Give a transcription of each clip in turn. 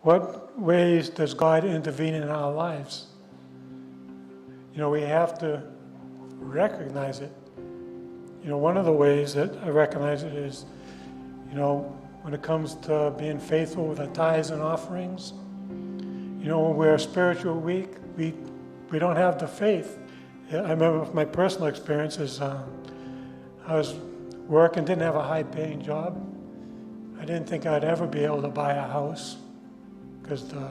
What ways does God intervene in our lives? We have to recognize it. One of the ways that I recognize it is, when it comes to being faithful with our tithes and offerings. When we're spiritual weak, we don't have the faith. I remember my personal experiences. I was working, didn't have a high-paying job. I didn't think I'd ever be able to buy a house because the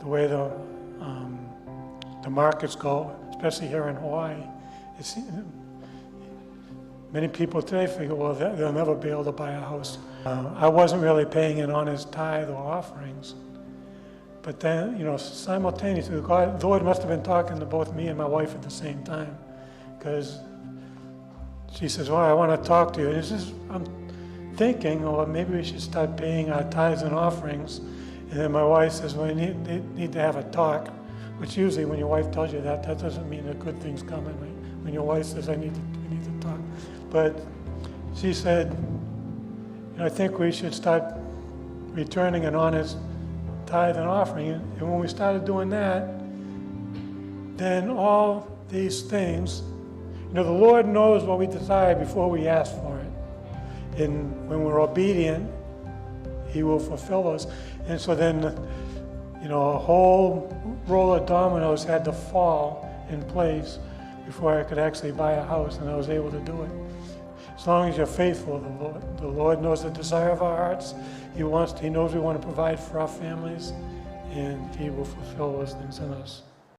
way the markets go, especially here in Hawaii, many people today figure, well, they'll never be able to buy a house. I wasn't really paying an honest tithe or offerings. But then, simultaneously, the Lord must have been talking to both me and my wife at the same time. Because she says, well, I want to talk to you. And I'm thinking, well, maybe we should start paying our tithes and offerings. And then my wife says, well, we need to have a talk. Which usually when your wife tells you that doesn't mean that good things come in. Right? When your wife says, we need to talk. But she said, I think we should start returning an honest tithe and offering. And when we started doing that, then all these things, the Lord knows what we desire before we ask for it. And when we're obedient, He will fulfill us. And so then, a whole roll of dominoes had to fall in place before I could actually buy a house, and I was able to do it. As long as you're faithful, the Lord knows the desire of our hearts. He knows we want to provide for our families, and He will fulfill those things in us.